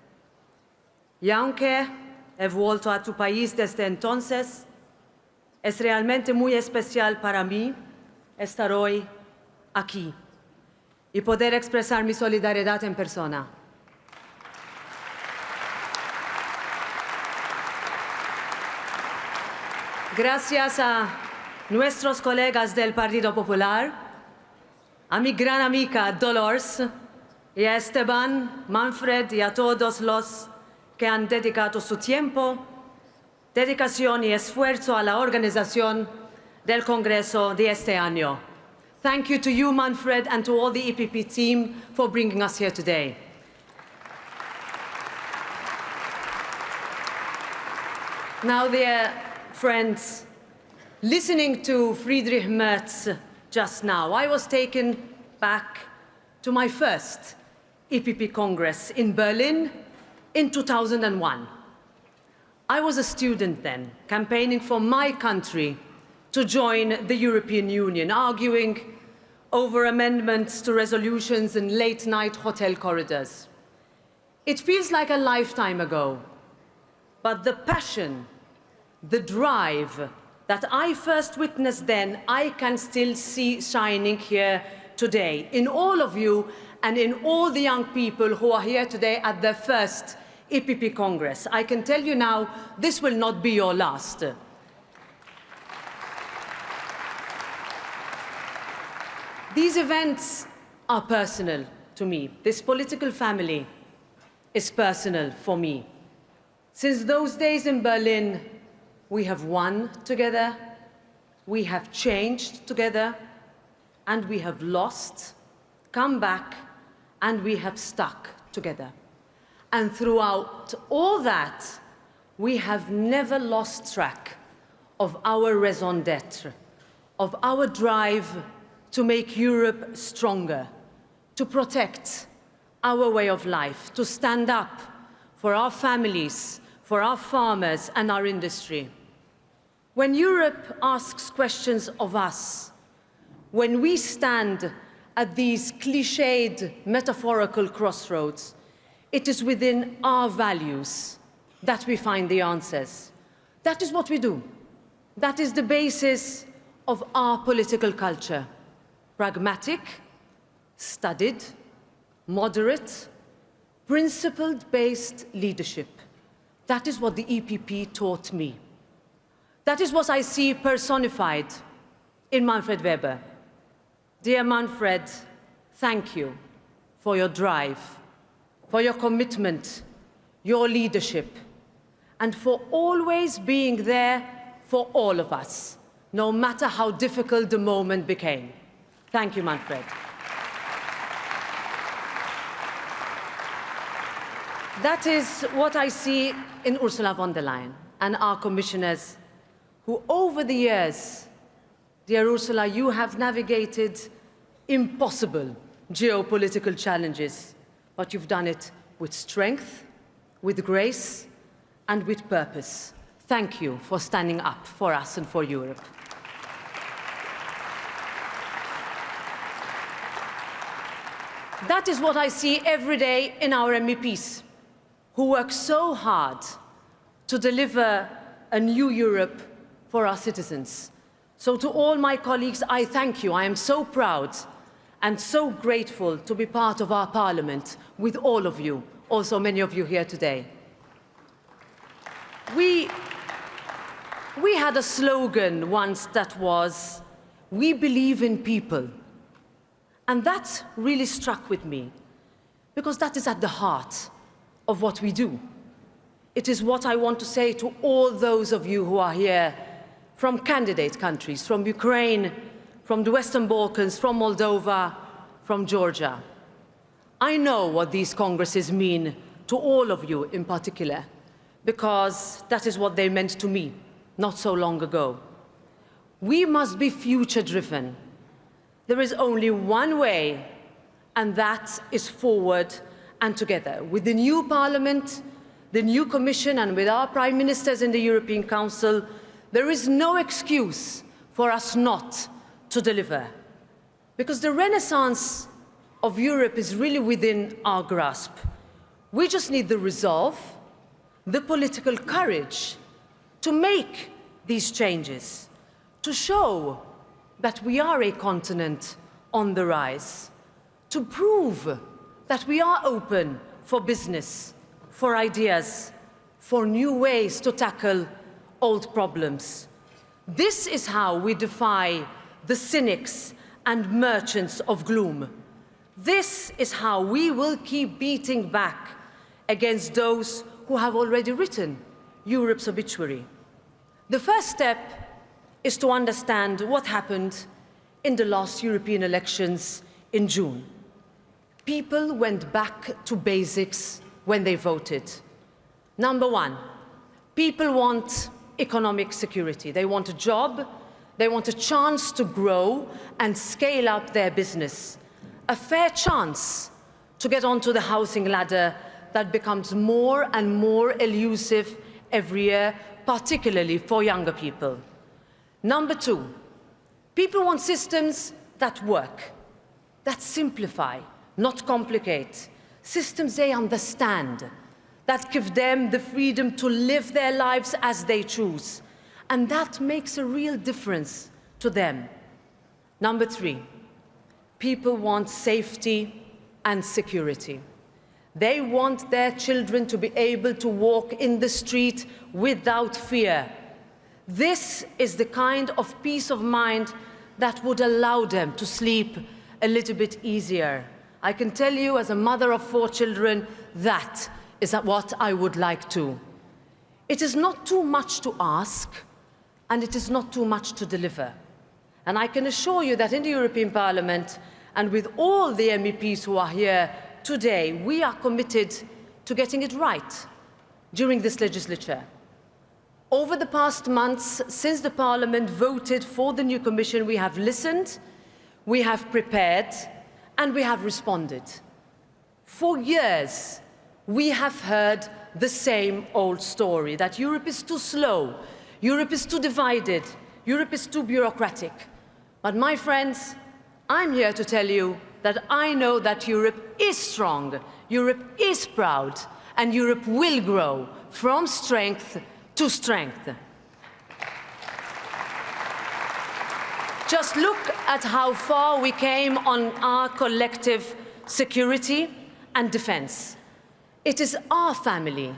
Y aunque he vuelto a tu país desde entonces, es realmente muy especial para mí estar hoy aquí y poder expresar mi solidaridad en persona. Gracias a nuestros colegas del Partido Popular, a mi gran amiga Dolores y a Esteban, Manfred y a todos los que han dedicado su tiempo, dedicación y esfuerzo a la organización del Congreso de este año. Thank you to you, Manfred, and to all the EPP team for bringing us here today. Now, dear friends, listening to Friedrich Merz just now, I was taken back to my first EPP Congress in Berlin in 2001. I was a student then, campaigning for my country to join the European Union, arguing over amendments to resolutions in late-night hotel corridors. It feels like a lifetime ago, but the passion, the drive that I first witnessed then, I can still see shining here today in all of you and in all the young people who are here today at their first EPP Congress. I can tell you now, this will not be your last. These events are personal to me. This political family is personal for me. Since those days in Berlin, we have won together, we have changed together, and we have lost, come back, and we have stuck together. And throughout all that, we have never lost track of our raison d'être, of our drive to make Europe stronger, to protect our way of life, to stand up for our families, for our farmers and our industry. When Europe asks questions of us, when we stand at these cliched, metaphorical crossroads, it is within our values that we find the answers. That is what we do. That is the basis of our political culture. Pragmatic, studied, moderate, principle-based leadership. That is what the EPP taught me. That is what I see personified in Manfred Weber. Dear Manfred, thank you for your drive, for your commitment, your leadership, and for always being there for all of us, no matter how difficult the moment became. Thank you, Manfred. That is what I see in Ursula von der Leyen and our commissioners who, over the years, dear Ursula, you have navigated impossible geopolitical challenges, but you've done it with strength, with grace, and with purpose. Thank you for standing up for us and for Europe. That is what I see every day in our MEPs, who work so hard to deliver a new Europe for our citizens. So to all my colleagues, I thank you. I am so proud and so grateful to be part of our Parliament with all of you, also many of you here today. We had a slogan once that was, "We believe in people." And that really struck with me, because that is at the heart of what we do. It is what I want to say to all those of you who are here from candidate countries, from Ukraine, from the Western Balkans, from Moldova, from Georgia. I know what these congresses mean to all of you in particular, because that is what they meant to me not so long ago. We must be future-driven. There is only one way, and that is forward and together. With the new Parliament, the new Commission, and with our Prime Ministers in the European Council, there is no excuse for us not to deliver. Because the renaissance of Europe is really within our grasp. We just need the resolve, the political courage to make these changes, to show that we are a continent on the rise, to prove that we are open for business, for ideas, for new ways to tackle old problems. This is how we defy the cynics and merchants of gloom. This is how we will keep beating back against those who have already written Europe's obituary. The first step is to understand what happened in the last European elections in June. People went back to basics when they voted. Number one, people want economic security. They want a job, they want a chance to grow and scale up their business, a fair chance to get onto the housing ladder that becomes more and more elusive every year, particularly for younger people. Number two, people want systems that work, that simplify, not complicate, systems they understand, that give them the freedom to live their lives as they choose, and that makes a real difference to them. Number three, people want safety and security. They want their children to be able to walk in the street without fear. This is the kind of peace of mind that would allow them to sleep a little bit easier. I can tell you, as a mother of 4 children, that is what I would like to. It is not too much to ask, and it is not too much to deliver. And I can assure you that in the European Parliament, and with all the MEPs who are here today, we are committed to getting it right during this legislature. Over the past months, since the Parliament voted for the new Commission, we have listened, we have prepared, and we have responded. For years, we have heard the same old story, that Europe is too slow, Europe is too divided, Europe is too bureaucratic. But my friends, I'm here to tell you that I know that Europe is strong, Europe is proud, and Europe will grow from strength to strength. Just look at how far we came on our collective security and defense. It is our family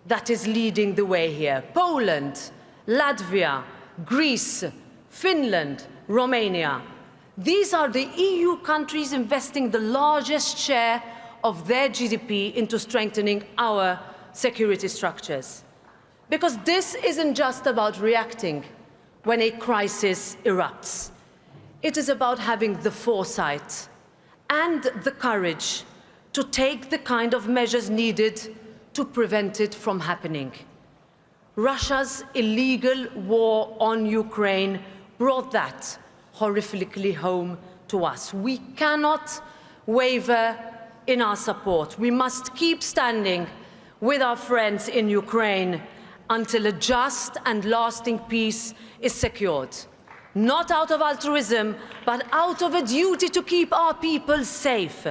that is leading the way here. Poland, Latvia, Greece, Finland, Romania. These are the EU countries investing the largest share of their GDP into strengthening our security structures. Because this isn't just about reacting when a crisis erupts. It is about having the foresight and the courage to take the kind of measures needed to prevent it from happening. Russia's illegal war on Ukraine brought that horrifically home to us. We cannot waver in our support. We must keep standing with our friends in Ukraine until a just and lasting peace is secured. Not out of altruism, but out of a duty to keep our people safe,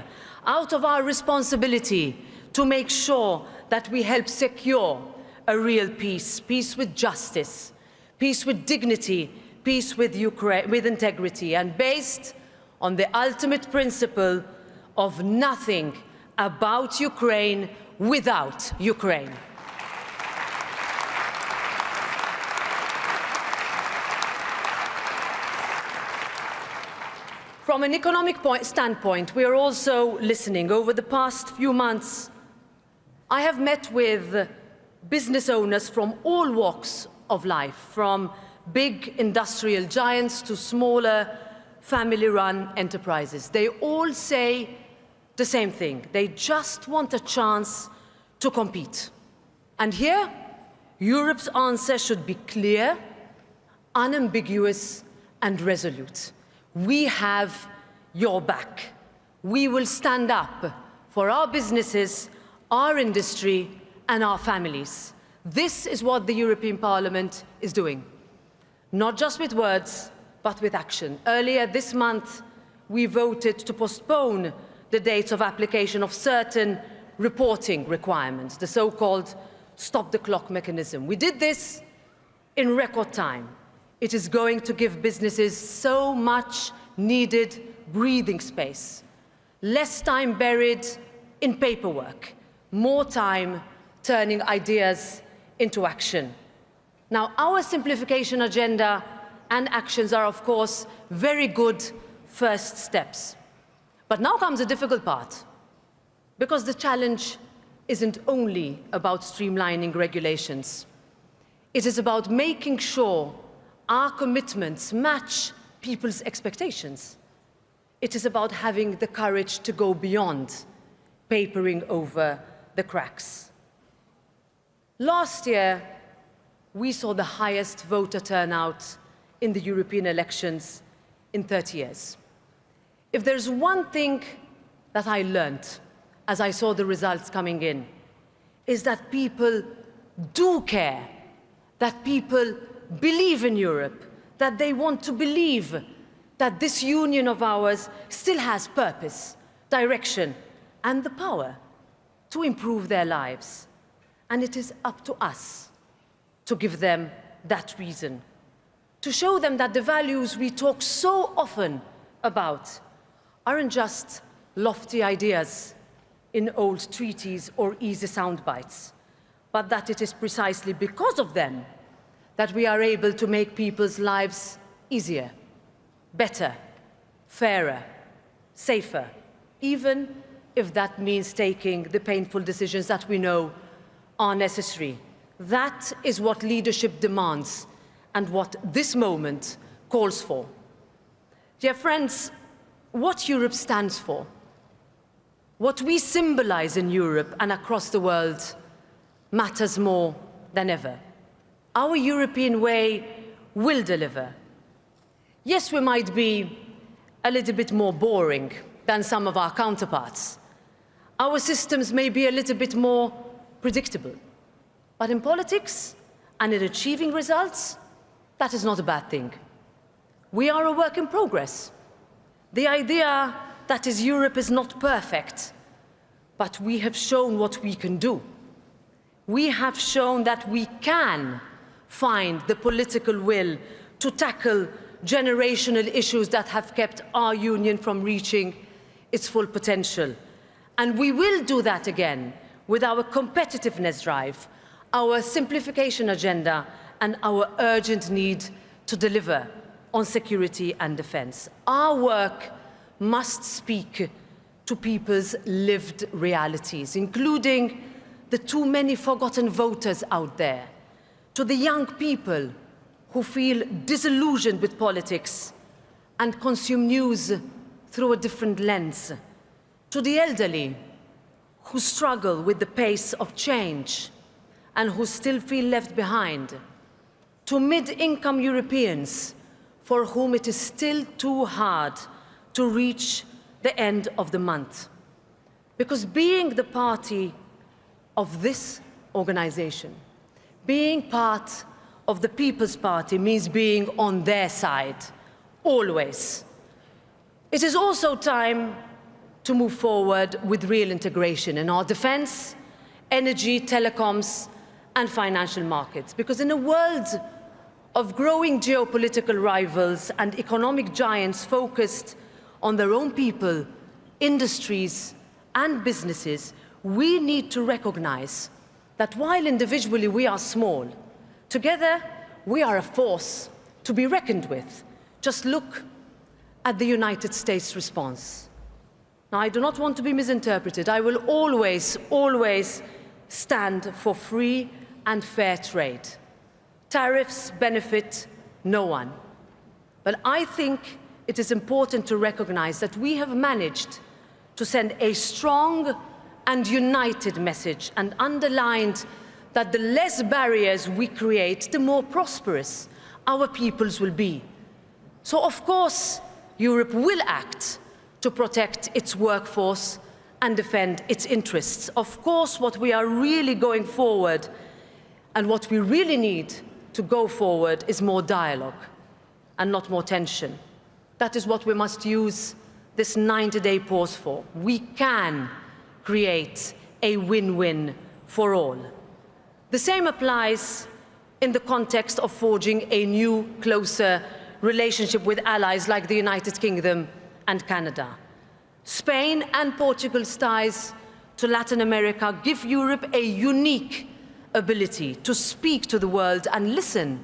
out of our responsibility to make sure that we help secure a real peace, peace with justice, peace with dignity, peace with integrity, and based on the ultimate principle of nothing about Ukraine without Ukraine. From an economic standpoint, we are also listening. Over the past few months, I have met with business owners from all walks of life, from big industrial giants to smaller family-run enterprises. They all say the same thing. They just want a chance to compete. And here, Europe's answer should be clear, unambiguous, and resolute. We have your back. We will stand up for our businesses, our industry, and our families. This is what the European Parliament is doing. Not just with words, but with action. Earlier this month, we voted to postpone the dates of application of certain reporting requirements, the so-called stop-the-clock mechanism. We did this in record time. It is going to give businesses so much needed breathing space. Less time buried in paperwork, more time turning ideas into action. Now, our simplification agenda and actions are, of course, very good first steps. But now comes the difficult part, because the challenge isn't only about streamlining regulations. It is about making sure our commitments match people's expectations. It is about having the courage to go beyond papering over the cracks. Last year, we saw the highest voter turnout in the European elections in 30 years. If there's one thing that I learned as I saw the results coming in, is that people do care, that people believe in Europe, that they want to believe that this union of ours still has purpose, direction, and the power to improve their lives. And it is up to us to give them that reason, to show them that the values we talk so often about aren't just lofty ideas in old treaties or easy sound bites, but that it is precisely because of them that we are able to make people's lives easier, better, fairer, safer, even if that means taking the painful decisions that we know are necessary. That is what leadership demands and what this moment calls for. Dear friends, what Europe stands for, what we symbolize in Europe and across the world, matters more than ever. Our European way will deliver. Yes, we might be a little bit more boring than some of our counterparts. Our systems may be a little bit more predictable. But in politics and in achieving results, that is not a bad thing. We are a work in progress. The idea that is Europe is not perfect, but we have shown what we can do. We have shown that we can find the political will to tackle generational issues that have kept our union from reaching its full potential. And we will do that again with our competitiveness drive, our simplification agenda, and our urgent need to deliver on security and defense. Our work must speak to people's lived realities, including the too many forgotten voters out there, to the young people who feel disillusioned with politics and consume news through a different lens, to the elderly who struggle with the pace of change and who still feel left behind, to mid-income Europeans for whom it is still too hard to reach the end of the month. Because being the party of this organization, being part of the People's Party means being on their side, always. It is also time to move forward with real integration in our defense, energy, telecoms, and financial markets. Because in a world of growing geopolitical rivals and economic giants focused on their own people, industries, and businesses, we need to recognize that while individually we are small, together we are a force to be reckoned with. Just look at the United States response. Now, I do not want to be misinterpreted. I will always, always stand for free and fair trade. Tariffs benefit no one. But I think it is important to recognize that we have managed to send a strong and united message, and underlined that the less barriers we create, the more prosperous our peoples will be. So, of course, Europe will act to protect its workforce and defend its interests. Of course, what we are really going forward and what we really need to go forward is more dialogue and not more tension. That is what we must use this 90-day pause for. We can create a win-win for all. The same applies in the context of forging a new, closer relationship with allies like the United Kingdom and Canada. Spain and Portugal's ties to Latin America give Europe a unique ability to speak to the world and listen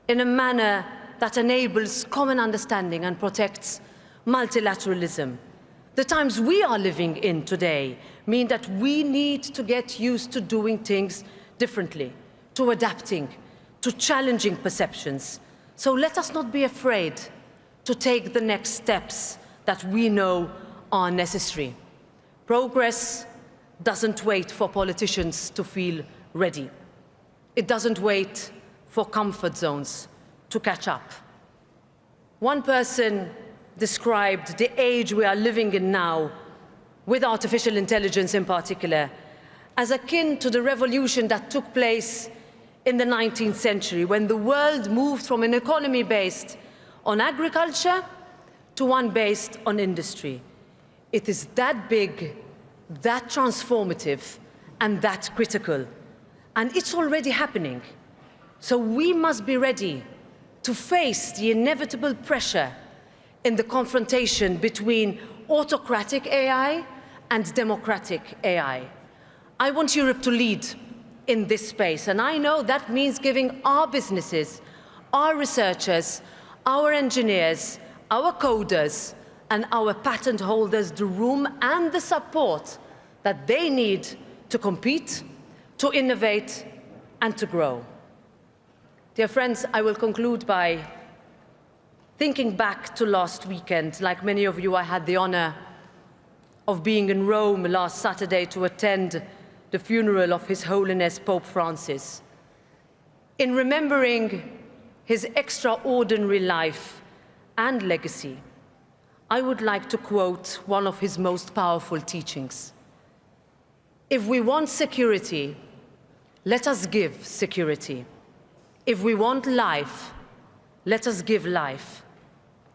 in a manner that enables common understanding and protects multilateralism. The times we are living in today mean that we need to get used to doing things differently, to adapting, to challenging perceptions. So let us not be afraid to take the next steps that we know are necessary. Progress doesn't wait for politicians to feel ready. It doesn't wait for comfort zones to catch up. One person described the age we are living in now, with artificial intelligence in particular, as akin to the revolution that took place in the 19th century, when the world moved from an economy based on agriculture to one based on industry. It is that big, that transformative, and that critical. And it's already happening. So we must be ready to face the inevitable pressure in the confrontation between autocratic AI and democratic AI. I want Europe to lead in this space, and I know that means giving our businesses, our researchers, our engineers, our coders, and our patent holders the room and the support that they need to compete, to innovate, and to grow. Dear friends, I will conclude by thinking back to last weekend. Like many of you, I had the honor of being in Rome last Saturday to attend the funeral of His Holiness Pope Francis. In remembering his extraordinary life and legacy, I would like to quote one of his most powerful teachings. If we want security, let us give security. If we want life, let us give life.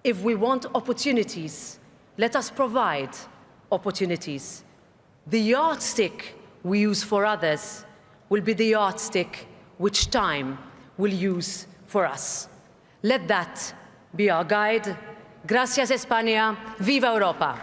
If we want opportunities, let us provide opportunities. The yardstick we use for others will be the yardstick which time will use for us. Let that be our guide. Gracias, España. Viva Europa.